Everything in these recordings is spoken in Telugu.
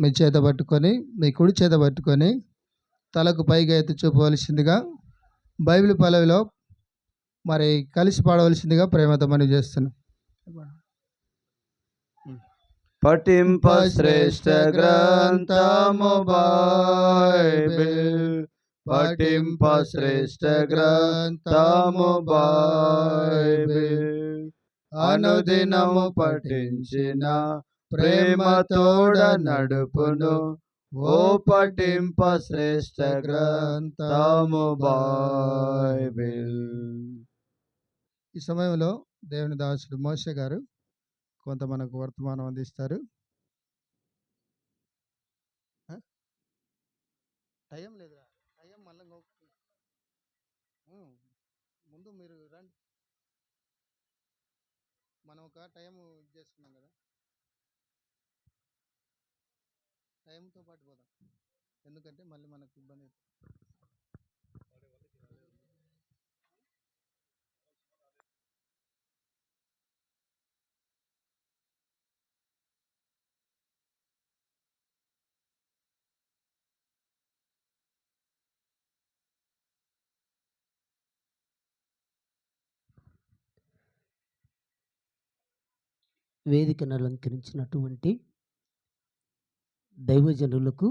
మీ చేత పట్టుకొని, మీ కుడి చేత పట్టుకొని తలకు పైగా ఎత్తి చూపవలసిందిగా బైబిల్ పల్లవిలో మరి కలిసి పాడవలసిందిగా ప్రేమతో మనవి చేస్తున్నాం. పఠింప శ్రేష్ఠ గ్రంథము బైబిల్, పఠింప శ్రేష్ఠ గ్రంథము బైబిల్, అనుదినము పఠించిన ప్రేమ తోడ నడుపును, ఓ పఠింప శ్రేష్ఠ గ్రంథము బైబిల్. ఈ సమయంలో దేవుని దాసుడు మోషే గారు కొంత మనకు వర్తమానం అందిస్తారు. టైం లేదురా, టైం మళ్ళీ ముందు మీరు రండి, మనం ఒక టైం చేస్తున్నాం కదా, టైంతో పాటు పోదాం, ఎందుకంటే మళ్ళీ మనకు ఇబ్బంది అవుతుంది. వేదికను అలంకరించినటువంటి దైవజనులకు,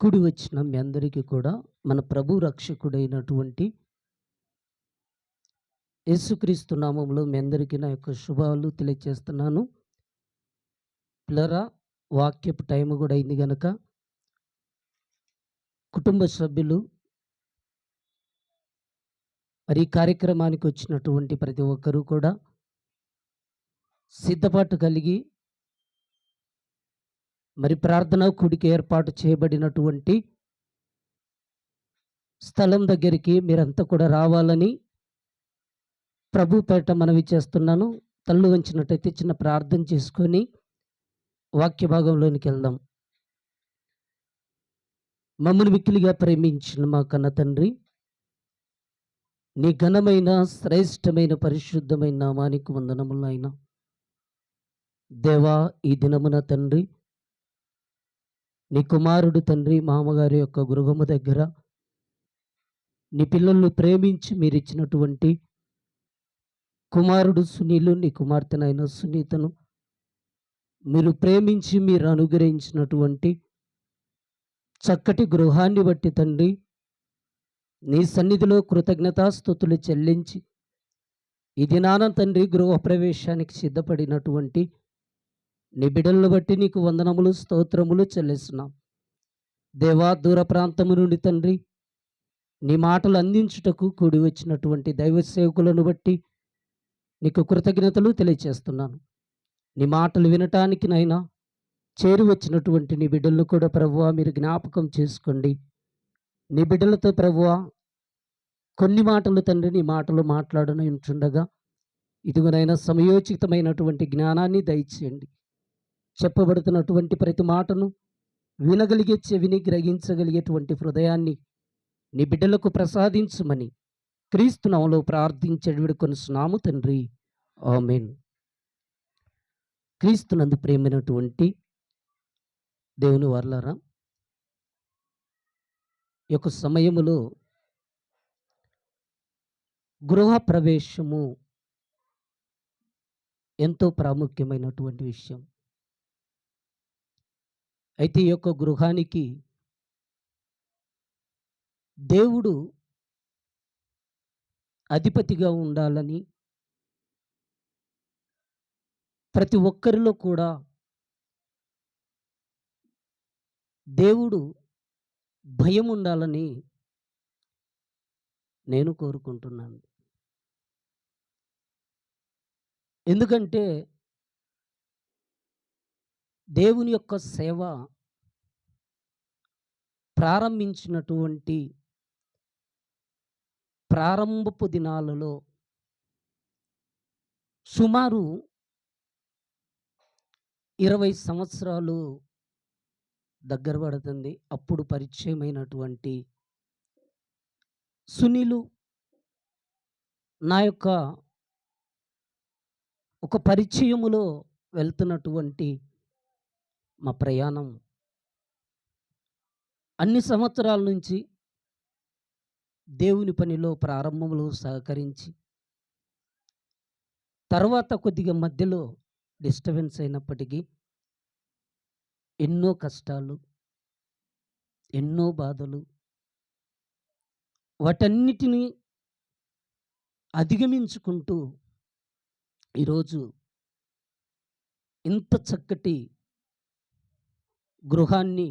కూడి వచ్చిన మీ అందరికీ కూడా మన ప్రభు రక్షకుడైనటువంటి యేసుక్రీస్తు నామంలో మీ అందరికీ నా యొక్క శుభాలు తెలియజేస్తున్నాను. పిల్లరా, వాక్యపు టైం కూడా అయింది కనుక కుటుంబ సభ్యులు మరి ఈ కార్యక్రమానికి వచ్చినటువంటి ప్రతి ఒక్కరూ కూడా సిద్ధపాటు కలిగి మరి ప్రార్థనా కూడికి ఏర్పాటు చేయబడినటువంటి స్థలం దగ్గరికి మీరంతా కూడా రావాలని ప్రభు పేట మనవి చేస్తున్నాను. తల్లు వంచినట్టయితే చిన్న ప్రార్థన చేసుకొని వాక్య భాగంలోనికి వెళ్దాం. మమ్మల్ని మిక్కిలిగా ప్రేమించిన మా కన్న తండ్రి, నీ ఘనమైన శ్రేష్టమైన పరిశుద్ధమైన నామానికి వందనములు అయినా దేవా, ఈ దినమున తండ్రి నీ కుమారుడు తండ్రి మామగారి యొక్క గృహము దగ్గర నీ పిల్లలను ప్రేమించి మీరు ఇచ్చినటువంటి కుమారుడు సునీలు, నీ కుమార్తెనైన సునీతను మీరు ప్రేమించి మీరు అనుగ్రహించినటువంటి చక్కటి గృహాన్ని బట్టి తండ్రి నీ సన్నిధిలో కృతజ్ఞతాస్తుతులు చెల్లించి ఈ దినాన తండ్రి గృహప్రవేశానికి సిద్ధపడినటువంటి నీ బిడ్డలను బట్టి నీకు వందనములు స్తోత్రములు చెల్లిస్తున్నాం. దేవా, దూర ప్రాంతము నుండి తండ్రి నీ మాటలు అందించుటకు కూడి వచ్చినటువంటి దైవ సేవకులను బట్టి నీకు కృతజ్ఞతలు తెలియచేస్తున్నాను. నీ మాటలు వినటానికి నైనా చేరి వచ్చినటువంటి నీ బిడ్డలను కూడా ప్రభువా మీరు జ్ఞాపకం చేసుకోండి. నీ బిడ్డలతో ప్రభువా కొన్ని మాటలు తండ్రి నీ మాటలు మాట్లాడని ఉంటుండగా ఇదిగోనైనా సమయోచితమైనటువంటి జ్ఞానాన్ని దయచేయండి. చెప్పబడుతున్నటువంటి ప్రతి మాటను వినగలిగే చెవిని, గ్రహించగలిగేటువంటి హృదయాన్ని నీ బిడ్డలకు ప్రసాదించమని క్రీస్తు నామములో ప్రార్థించి వేడుకొనుచున్నాము తండ్రి, ఆమేన్. క్రీస్తునందు ప్రేమైనటువంటి దేవుని వారలారా, ఈ యొక్క సమయములో గృహ ప్రవేశము ఎంతో ప్రాముఖ్యమైనటువంటి విషయం. అయితే ఈ యొక్క గృహానికి దేవుడు అధిపతిగా ఉండాలని, ప్రతి ఒక్కరిలో కూడా దేవుడు భయం ఉండాలని నేను కోరుకుంటున్నాను. ఎందుకంటే దేవుని యొక్క సేవ ప్రారంభించినటువంటి ప్రారంభపు దినాలలో సుమారు 20 సంవత్సరాలు దగ్గర పడుతుంది. అప్పుడు పరిచయమైనటువంటి సునీలు నా యొక్క ఒక పరిచయములో వెళ్తున్నటువంటి మా ప్రయాణం అన్ని సంవత్సరాల నుంచి దేవుని పనిలో ప్రారంభంలో సహకరించి, తర్వాత కొద్దిగా మధ్యలో డిస్టర్బెన్స్ అయినప్పటికీ ఎన్నో కష్టాలు, ఎన్నో బాధలు, వాటన్నిటినీ అధిగమించుకుంటూ ఈరోజు ఇంత చక్కటి గృహాన్ని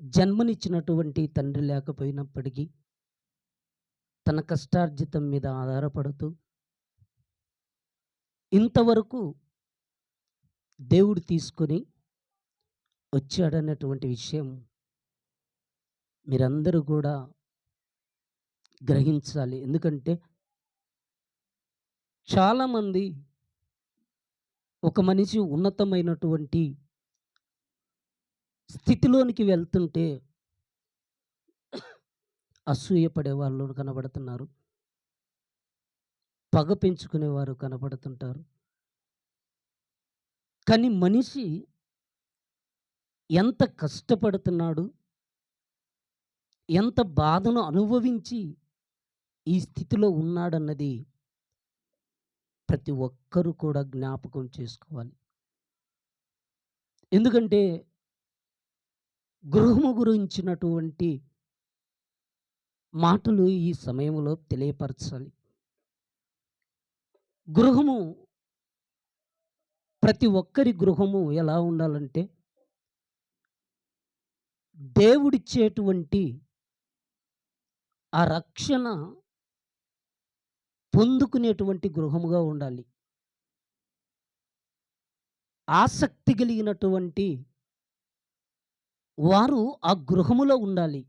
జన్మనిచ్చినటువంటి తండ్రి లేకపోయినప్పటికీ తన కష్టార్జితం మీద ఆధారపడుతూ ఇంతవరకు దేవుడు తీసుకొని వచ్చాడన్నటువంటి విషయం మీరందరూ కూడా గ్రహించాలి. ఎందుకంటే చాలామంది ఒక మనిషి ఉన్నతమైనటువంటి స్థితిలోనికి వెళ్తుంటే అసూయపడే వాళ్ళు కనబడుతున్నారు, పగ పెంచుకునేవారు కనబడుతుంటారు. కానీ మనిషి ఎంత కష్టపడుతున్నాడు, ఎంత బాధను అనుభవించి ఈ స్థితిలో ఉన్నాడన్నది ప్రతి ఒక్కరూ కూడా జ్ఞాపకం చేసుకోవాలి. ఎందుకంటే గృహము గురించినటువంటి మాటలు ఈ సమయంలో తెలియపరచాలి. గృహము, ప్రతి ఒక్కరి గృహము ఎలా ఉండాలంటే దేవుడిచ్చేటువంటి ఆ రక్షణ పొందుకునేటువంటి గృహముగా ఉండాలి. ఆసక్తి కలిగినటువంటి వారు ఆ గృహములో ఉండాలి.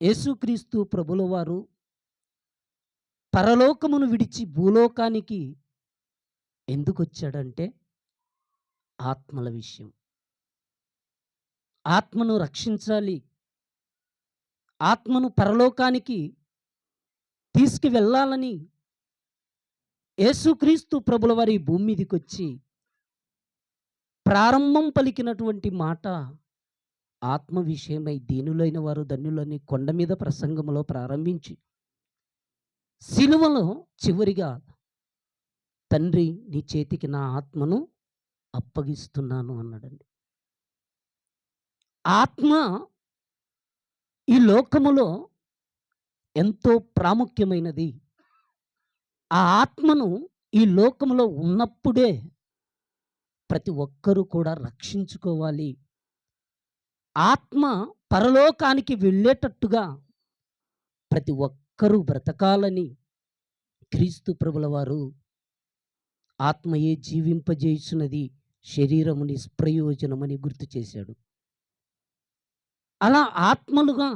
యేసుక్రీస్తు ప్రభుల వారు పరలోకమును విడిచి భూలోకానికి ఎందుకు వచ్చాడంటే ఆత్మల విషయం. ఆత్మను రక్షించాలి, ఆత్మను పరలోకానికి తీసుకువెళ్ళాలని యేసుక్రీస్తు ప్రభుల వారి భూమి మీదకి వచ్చి ప్రారంభం పలికినటువంటి మాట ఆత్మ విషయమై దీనులైన వారు ధన్యులని కొండ మీద ప్రసంగములో ప్రారంభించి సిలువలో చివరిగా తండ్రి నీ చేతికి నా ఆత్మను అప్పగిస్తున్నాను అన్నాడండి. ఆత్మ ఈ లోకములో ఎంతో ప్రాముఖ్యమైనది. ఆ ఆత్మను ఈ లోకములో ఉన్నప్పుడే ప్రతి ఒక్కరూ కూడా రక్షించుకోవాలి. ఆత్మ పరలోకానికి వెళ్ళేటట్టుగా ప్రతి ఒక్కరూ బ్రతకాలని క్రీస్తు ప్రభుల వారు ఆత్మయే జీవింపజేయుచున్నది, శరీరము నిష్ప్రయోజనమని గుర్తు చేశాడు. అలా ఆత్మలుగా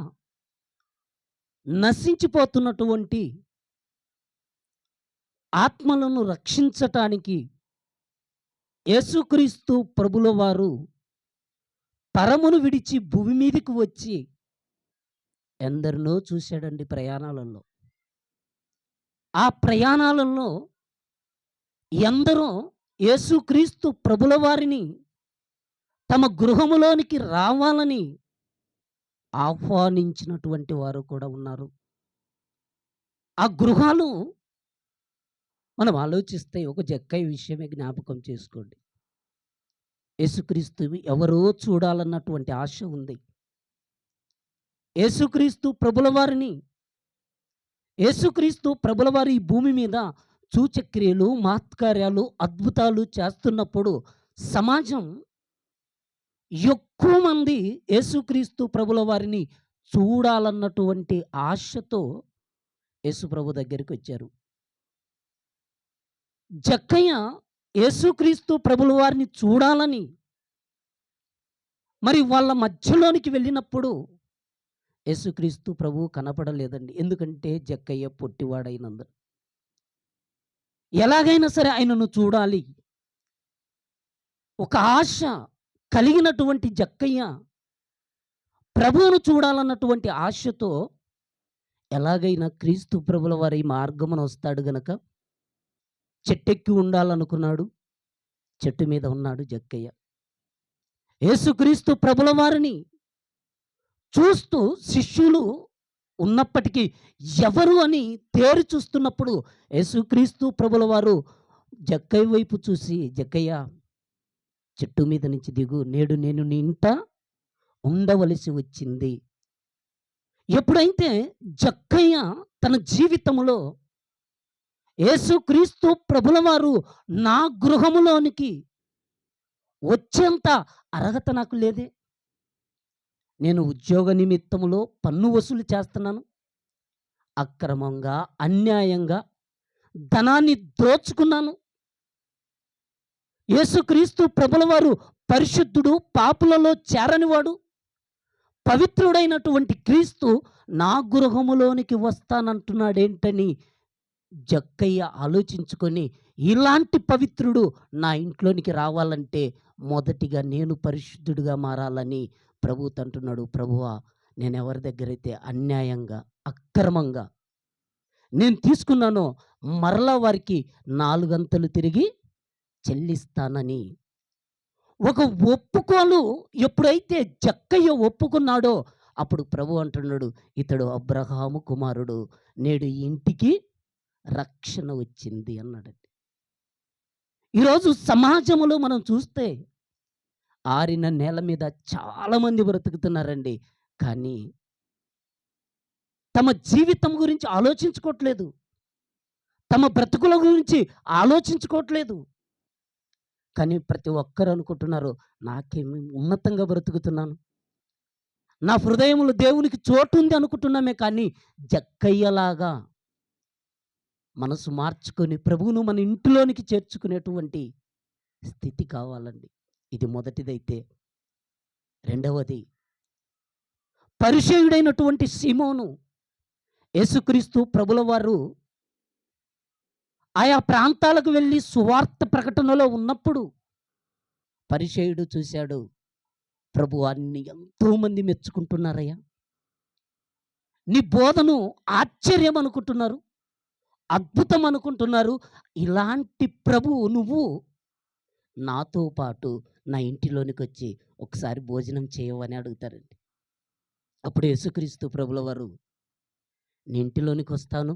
నశించిపోతున్నటువంటి ఆత్మలను రక్షించటానికి యేసుక్రీస్తు ప్రభుల వారు పరమును విడిచి భూమి మీదకి వచ్చి ఎందరినో చూశాడండి ప్రయాణాలలో. ఆ ప్రయాణాలలో ఎందరో యేసుక్రీస్తు ప్రభుల వారిని తమ గృహములోనికి రావాలని ఆహ్వానించినటువంటి వారు కూడా ఉన్నారు. ఆ గృహాలు మనం ఆలోచిస్తే ఒక జక్కయ్య విషయమే జ్ఞాపకం చేసుకోండి. యేసుక్రీస్తు ఎవరో చూడాలన్నటువంటి ఆశ ఉంది. యేసుక్రీస్తు ప్రభుల వారిని, యేసుక్రీస్తు ప్రభుల వారి ఈ భూమి మీద సూచక్రియలు, మహత్కార్యాలు, అద్భుతాలు చేస్తున్నప్పుడు సమాజం ఎక్కువ మంది యేసుక్రీస్తు ప్రభుల వారిని చూడాలన్నటువంటి ఆశతో యేసు ప్రభు దగ్గరికి వచ్చారు. జక్కయ్య యేసుక్రీస్తు ప్రభుల వారిని చూడాలని మరి వాళ్ళ మధ్యలోనికి వెళ్ళినప్పుడు యేసుక్రీస్తు ప్రభువు కనపడలేదండి. ఎందుకంటే జక్కయ్య పొట్టివాడైనందు. ఎలాగైనా సరే ఆయనను చూడాలి ఒక ఆశ కలిగినటువంటి జక్కయ్య ప్రభువును చూడాలన్నటువంటి ఆశతో ఎలాగైనా క్రీస్తు ప్రభుల వారి మార్గమున వస్తాడు గనక చెట్టెక్కి ఉండాలనుకున్నాడు. చెట్టు మీద ఉన్నాడు జక్కయ్య. యేసుక్రీస్తు ప్రభుల వారిని చూస్తూ శిష్యులు ఉన్నప్పటికీ ఎవరు అని తేరి చూస్తున్నప్పుడు యేసుక్రీస్తు ప్రభుల వారు జక్కయ్య వైపు చూసి, జక్కయ్య చెట్టు మీద నుంచి దిగు, నేడు నేను నీ ఇంట ఉండవలసి వచ్చింది. ఎప్పుడైతే జక్కయ్య తన జీవితంలో యేసుక్రీస్తు ప్రభుల వారు నా గృహములోనికి వచ్చేంత అర్హత నాకు లేదే, నేను ఉద్యోగ నిమిత్తములో పన్ను వసూలు చేస్తున్నాను, అక్రమంగా అన్యాయంగా ధనాన్ని దోచుకున్నాను, యేసుక్రీస్తు ప్రభుల వారు పరిశుద్ధుడు, పాపులలో చేరనివాడు, పవిత్రుడైనటువంటి క్రీస్తు నా గృహములోనికి వస్తానంటున్నాడేంటని జక్కయ్య ఆలోచించుకొని, ఇలాంటి పవిత్రుడు నా ఇంట్లోనికి రావాలంటే మొదటిగా నేను పరిశుద్ధుడిగా మారాలని ప్రభువుతో అంటున్నాడు. ప్రభువా, నేను ఎవరి దగ్గరైతే అన్యాయంగా అక్రమంగా నేను తీసుకున్నానో మరలా వారికి 4 అంతలు తిరిగి చెల్లిస్తానని ఒక ఒప్పుకోలు ఎప్పుడైతే జక్కయ్య ఒప్పుకున్నాడో అప్పుడు ప్రభు అంటున్నాడు, ఇతడు అబ్రహాము కుమారుడు, నేడు ఈ ఇంటికి రక్షణ వచ్చింది అన్నాడండి. ఈరోజు సమాజంలో మనం చూస్తే ఆరిన నేల మీద చాలామంది బ్రతుకుతున్నారండి. కానీ తమ జీవితం గురించి ఆలోచించుకోవట్లేదు, తమ బ్రతుకుల గురించి ఆలోచించుకోవట్లేదు. కానీ ప్రతి ఒక్కరు అనుకుంటున్నారు, నాకేమి ఉన్నతంగా బ్రతుకుతున్నాను, నా హృదయంలో దేవునికి చోటు ఉంది అనుకుంటున్నామే. కానీ జక్కయ్యలాగా మనసు మార్చుకొని ప్రభువును మన ఇంటిలోనికి చేర్చుకునేటువంటి స్థితి కావాలండి. ఇది మొదటిదైతే. రెండవది, పరిచయుడైనటువంటి సీమోను యేసుక్రీస్తు ప్రభుల వారు ఆయా ప్రాంతాలకు వెళ్ళి సువార్త ప్రకటనలో ఉన్నప్పుడు పరిచయుడు చూశాడు, ప్రభు అన్ని ఎంతోమంది మెచ్చుకుంటున్నారయ్యా, నీ బోధను ఆశ్చర్యం అనుకుంటున్నారు, అద్భుతం అనుకుంటున్నారు, ఇలాంటి ప్రభువు నువ్వు నాతో పాటు నా ఇంటిలోనికి వచ్చి ఒకసారి భోజనం చేయవని అడుగుతారండి. అప్పుడు యేసుక్రీస్తు ప్రభుల వారు, నీ ఇంటిలోనికి వస్తాను,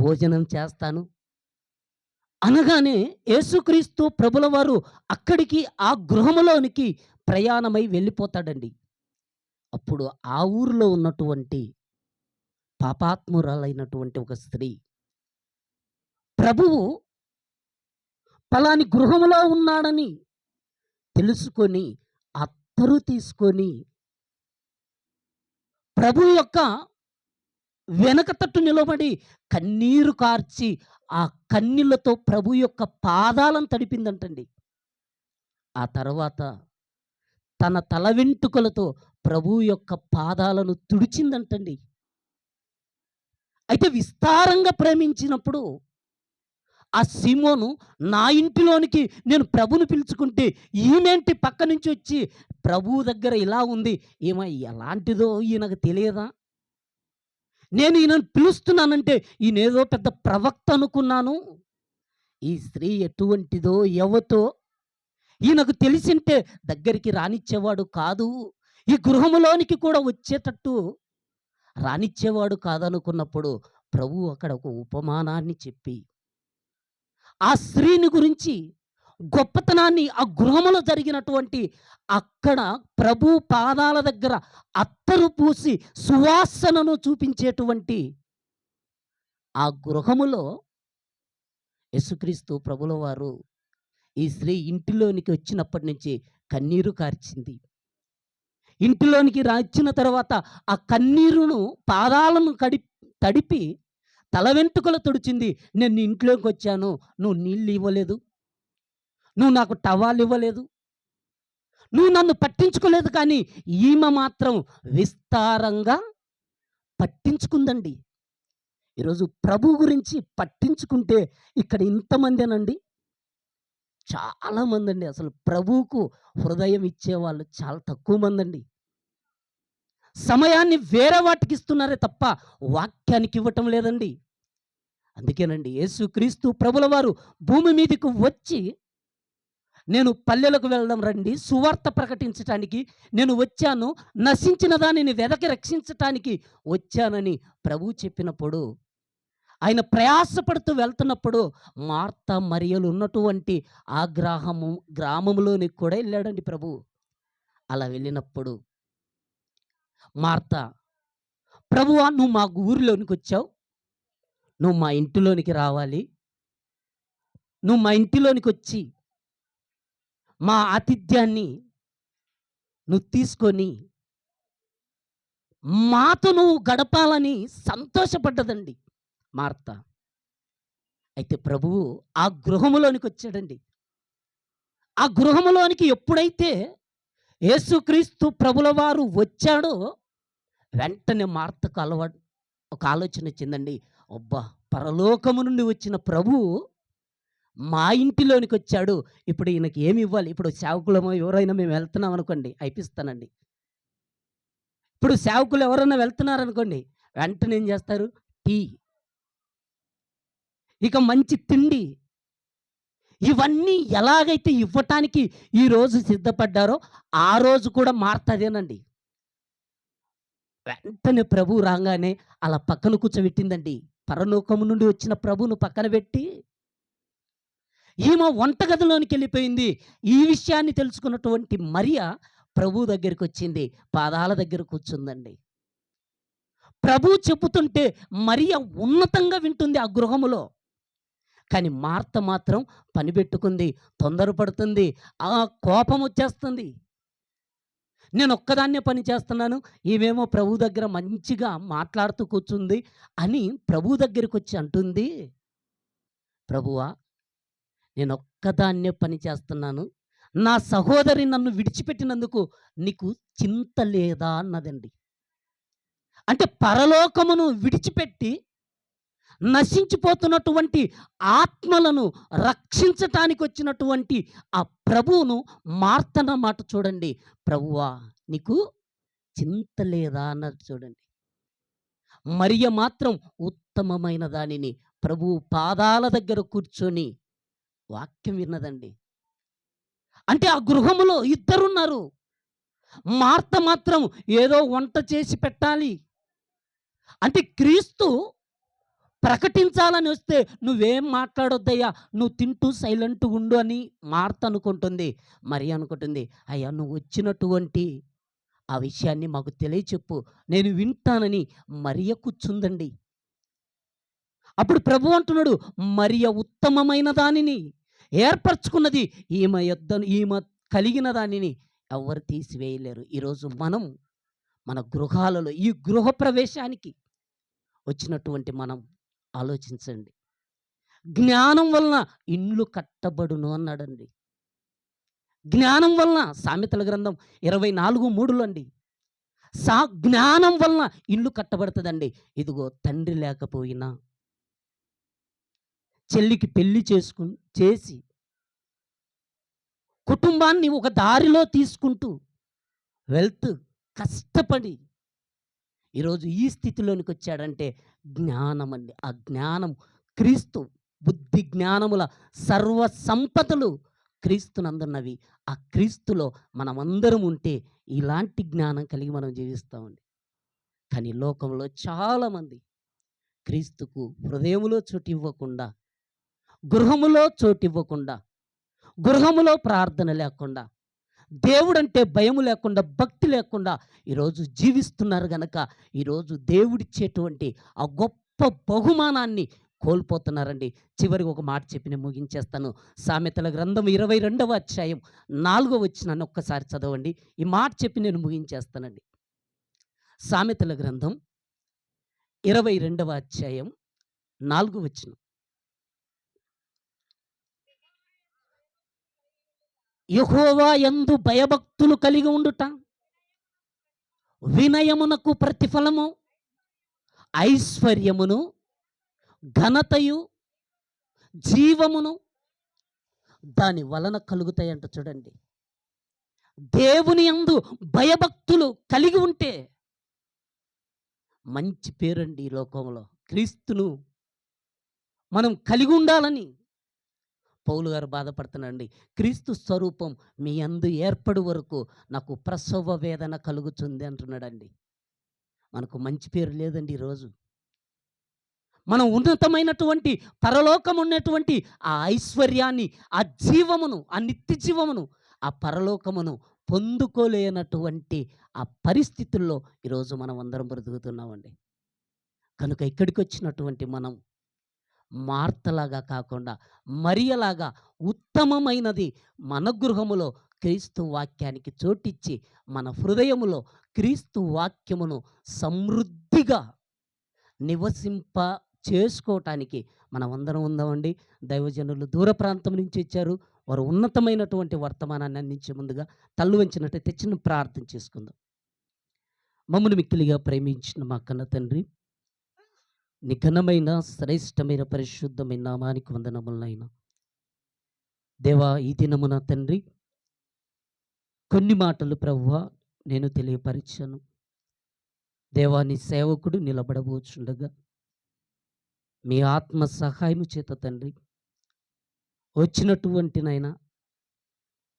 భోజనం చేస్తాను అనగానే యేసుక్రీస్తు ప్రభుల వారు అక్కడికి ఆ గృహములోనికి ప్రయాణమై వెళ్ళిపోతాడండి. అప్పుడు ఆ ఊరిలో ఉన్నటువంటి పాపాత్మురాలైనటువంటి ఒక స్త్రీ ప్రభువు పలాని గృహములో ఉన్నాడని తెలుసుకొని అత్తరు తీసుకొని ప్రభు యొక్క వెనక తట్టు నిలబడి కన్నీరు కార్చి ఆ కన్నీళ్లతో ప్రభు యొక్క పాదాలను తడిపిందంటండి. ఆ తర్వాత తన తల వెంట్రుకలతో ప్రభు యొక్క పాదాలను తుడిచిందంటండి. అయితే విస్తారంగా ప్రేమించినప్పుడు ఆ సీమోను, నా ఇంటిలోనికి నేను ప్రభుని పిలుచుకుంటే ఈమెంటి పక్క నుంచి వచ్చి ప్రభువు దగ్గర ఇలా ఉంది, ఏమో ఎలాంటిదో ఈయనకు తెలియదా, నేను ఈయనను పిలుస్తున్నానంటే ఈయనేదో పెద్ద ప్రవక్త అనుకున్నాను, ఈ స్త్రీ ఎటువంటిదో ఎవతో ఈయనకు తెలిసింటే దగ్గరికి రానిచ్చేవాడు కాదు, ఈ గృహములోనికి కూడా వచ్చేటట్టు రానిచ్చేవాడు కాదనుకున్నప్పుడు ప్రభువు అక్కడ ఒక ఉపమానాన్ని చెప్పి ఆ స్త్రీని గురించి గొప్పతనాన్ని, ఆ గృహములో జరిగినటువంటి అక్కడ ప్రభు పాదాల దగ్గర అత్తరు పూసి సువాసనను చూపించేటువంటి ఆ గృహములో యేసుక్రీస్తు ప్రభుల వారు ఈ స్త్రీ ఇంటిలోనికి వచ్చినప్పటి నుంచి కన్నీరు కార్చింది. ఇంటిలోనికి వచ్చిన తర్వాత ఆ కన్నీరును పాదాలను తడిపి తల వెంట్రుకలు తుడిచింది. నేను నీ ఇంట్లోకి వచ్చాను, నువ్వు నీళ్ళు ఇవ్వలేదు, నువ్వు నాకు టవాలు ఇవ్వలేదు, నువ్వు నన్ను పట్టించుకోలేదు, కానీ ఈమె మాత్రం విస్తారంగా పట్టించుకుందండి. ఈరోజు ప్రభు గురించి పట్టించుకుంటే ఇక్కడ ఇంతమందేనండి, చాలామంది అండి. అసలు ప్రభువుకు హృదయం ఇచ్చేవాళ్ళు చాలా తక్కువ మంది అండి. సమయాన్ని వేరే వాటికి ఇస్తున్నారే తప్ప వాక్యానికి ఇవ్వటం లేదండి. అందుకేనండి యేసుక్రీస్తు ప్రభుల వారు భూమి మీదకు వచ్చి నేను పల్లెలకు వెళ్ళడం రండి, సువార్త ప్రకటించటానికి నేను వచ్చాను, నశించిన దానిని వెదకి రక్షించటానికి వచ్చానని ప్రభువు చెప్పినప్పుడు, ఆయన ప్రయాసపడుతూ వెళ్తున్నప్పుడు మార్త మరియలు ఉన్నటువంటి ఆ గ్రామంలోనికి కూడా వెళ్ళాడండి ప్రభువు. అలా వెళ్ళినప్పుడు మార్త, ప్రభువా నువ్వు మా ఊరిలోనికి వచ్చావు, నువ్వు మా ఇంటిలోనికి రావాలి, నువ్వు మా ఇంటిలోనికి వచ్చి మా ఆతిథ్యాన్ని నువ్వు తీసుకొని మాతో నువ్వు గడపాలని సంతోషపడ్డదండి మార్త. అయితే ప్రభువు ఆ గృహములోనికి వచ్చాడండి. ఆ గృహములోనికి ఎప్పుడైతే యేసుక్రీస్తు ప్రభుల వారు వచ్చాడో వెంటనే మార్తకు ఒక ఆలోచన వచ్చిందండి. అబ్బా, పరలోకము నుండి వచ్చిన ప్రభువు మా ఇంటిలోనికి వచ్చాడు, ఇప్పుడు ఈయనకి ఏమి ఇవ్వాలి? ఇప్పుడు సేవకులమో ఎవరైనా మేము వెళ్తున్నాం అనుకోండి, అయిపిస్తానండి. ఇప్పుడు సేవకులు ఎవరైనా వెళ్తున్నారనుకోండి, వెంటనే ఏం చేస్తారు? టీ, ఇక మంచి తిండి, ఇవన్నీ ఎలాగైతే ఇవ్వటానికి ఈరోజు సిద్ధపడ్డారో ఆ రోజు కూడా మార్తదేనండి. వెంటనే ప్రభు రాగానే అలా పక్కన కూర్చోబెట్టిందండి. పరలోకము నుండి వచ్చిన ప్రభువును పక్కన పెట్టి ఈమె వంటగదిలోనికి వెళ్ళిపోయింది. ఈ విషయాన్ని తెలుసుకున్నటువంటి మరియ ప్రభు దగ్గరికి వచ్చింది, పాదాల దగ్గర కూర్చుందండి. ప్రభు చెబుతుంటే మరియ ఉన్నతంగా వింటుంది ఆ గృహములో. కానీ మార్త మాత్రం పని పెట్టుకుంది, తొందరపడుతుంది, ఆ కోపం వచ్చేస్తుంది. నేను ఒక్కదాన్నే పని చేస్తున్నాను, ఈమెమో ప్రభు దగ్గర మంచిగా మాట్లాడుతూ కూర్చుంది అని ప్రభు దగ్గరికి వచ్చి అంటుంది, ప్రభువా నేను ఒక్కదాన్నే పని చేస్తున్నాను, నా సహోదరి నన్ను విడిచిపెట్టినందుకు నీకు చింత లేదా అన్నదండి. అంటే పరలోకమును విడిచిపెట్టి నశించిపోతున్నటువంటి ఆత్మలను రక్షించటానికి వచ్చినటువంటి ఆ ప్రభువును మార్తన్న మాట చూడండి. ప్రభువా నీకు చింత లేదా అన్నది చూడండి. మరియ మాత్రం ఉత్తమమైన దానిని ప్రభువు పాదాల దగ్గర కూర్చొని వాక్యం విన్నదండి. అంటే ఆ గృహములో ఇద్దరున్నారు. మార్త మాత్రం ఏదో వంట చేసి పెట్టాలి అంటే క్రీస్తు ప్రకటించాలని వస్తే నువ్వేం మాట్లాడొద్దయ్యా, నువ్వు తింటూ సైలెంట్ ఉండు అని మార్త అనుకుంటుంది. మరి అనుకుంటుంది, అయ్యా నువ్వు వచ్చినటువంటి ఆ విషయాన్ని మాకు తెలియచెప్పు, నేను వింటానని మరియ కూర్చుందండి. అప్పుడు ప్రభు అంటున్నాడు, మరియ ఉత్తమమైన దానిని ఏర్పరచుకున్నది, ఈమె కలిగిన దానిని ఎవరు తీసివేయలేరు. ఈరోజు మనం మన గృహాలలో ఈ గృహ ప్రవేశానికి వచ్చినటువంటి మనం ఆలోచించండి. జ్ఞానం వలన ఇండ్లు కట్టబడును అన్నాడండి. జ్ఞానం వలన సామెతల గ్రంథం 24:3 అండి. జ్ఞానం వలన ఇల్లు కట్టబడుతుందండి. ఇదిగో తండ్రి లేకపోయినా చెల్లికి పెళ్లి చేసి కుటుంబాన్ని ఒక దారిలో తీసుకుంటూ వెళ్తూ కష్టపడి ఈరోజు ఈ స్థితిలోనికి వచ్చాడంటే జ్ఞానం అండి. ఆ జ్ఞానం క్రీస్తు, బుద్ధి జ్ఞానముల సర్వ సంపదలు క్రీస్తునందున్నవి. ఆ క్రీస్తులో మనమందరం ఉంటే ఇలాంటి జ్ఞానం కలిగి మనం జీవిస్తామండి. కానీ లోకంలో చాలామంది క్రీస్తుకు హృదయములో చోటు ఇవ్వకుండా, గృహములో చోటు ఇవ్వకుండా, గృహములో ప్రార్థన లేకుండా, దేవుడంటే భయము లేకుండా, భక్తి లేకుండా ఈరోజు జీవిస్తున్నారు గనక ఈరోజు దేవుడిచ్చేటువంటి ఆ గొప్ప బహుమానాన్ని కోల్పోతున్నారండి. చివరికి ఒక మాట చెప్పి నేను ముగించేస్తాను. సామెతల గ్రంథం 22వ అధ్యాయం 4వ వచనాన్ని ఒక్కసారి చదవండి. ఈ మాట చెప్పి నేను ముగించేస్తానండి. సామెతల గ్రంథం 22వ అధ్యాయం 4వ వచనం. యెహోవా యందు భయభక్తులు కలిగి ఉండుట వినయమునకు ప్రతిఫలము, ఐశ్వర్యమును, ఘనతయు, జీవమును దాని వలన కలుగుతాయంట. చూడండి, దేవుని యందు భయభక్తులు కలిగి ఉంటే మంచి పేరండి. ఈ లోకంలో క్రీస్తును మనం కలిగి ఉండాలని పౌలు గారు బాధపడుతున్నాండి. క్రీస్తు స్వరూపం మీ యందు ఏర్పడు వరకు నాకు ప్రసవ వేదన కలుగుతుంది అంటున్నాడండి. మనకు మంచి పేరు లేదండి ఈరోజు. మనం ఉన్నతమైనటువంటి పరలోకం ఉన్నటువంటి ఆ ఐశ్వర్యాన్ని, ఆ జీవమును, ఆ నిత్య జీవమును, ఆ పరలోకమును పొందుకోలేనటువంటి ఆ పరిస్థితుల్లో ఈరోజు మనం అందరం బ్రతుకుతున్నామండి. కనుక ఇక్కడికి వచ్చినటువంటి మనం మార్తలాగా కాకుండా మరియలాగా ఉత్తమమైనది మన గృహములో క్రీస్తు వాక్యానికి చోటిచ్చి మన హృదయములో క్రీస్తు వాక్యమును సమృద్ధిగా నివసింప చేసుకోవటానికి మనం అందరం ఉందామండి. దైవజనులు దూర ప్రాంతం నుంచి వచ్చారు. వారు ఉన్నతమైనటువంటి వర్తమానాన్ని అందించే ముందుగా తల్లు వంచినట్టయితే చిన్న ప్రార్థన చేసుకుందాం. మమ్మల్ని మిక్కిలిగా ప్రేమించిన మా కన్న తండ్రి, నీ ఘనమైన శ్రేష్టమైన పరిశుద్ధమైన నామానికి వందనములనైనా. దేవా, ఈ దినమున తండ్రి కొన్ని మాటలు ప్రభువా నేను తెలియపరిచాను. దేవా, నీ సేవకుడు నిలబడబోచుండగా మీ ఆత్మ సహాయము చేత తండ్రి వచ్చినటువంటి నైనా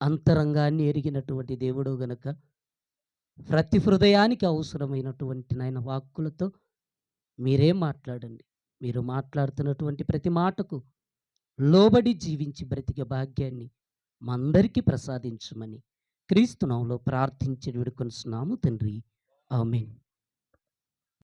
అంతరంగాన్ని ఎరిగినటువంటి దేవుడు గనక ప్రతి హృదయానికి అవసరమైనటువంటి నాయన వాక్కులతో మీరే మాట్లాడండి. మీరు మాట్లాడుతున్నటువంటి ప్రతి మాటకు లోబడి జీవించి బ్రతికే భాగ్యాన్ని మా అందరికీ ప్రసాదించమని క్రీస్తు నామములో ప్రార్థించి వేడుకొనుచున్నాము తండ్రి. ఆమేన్.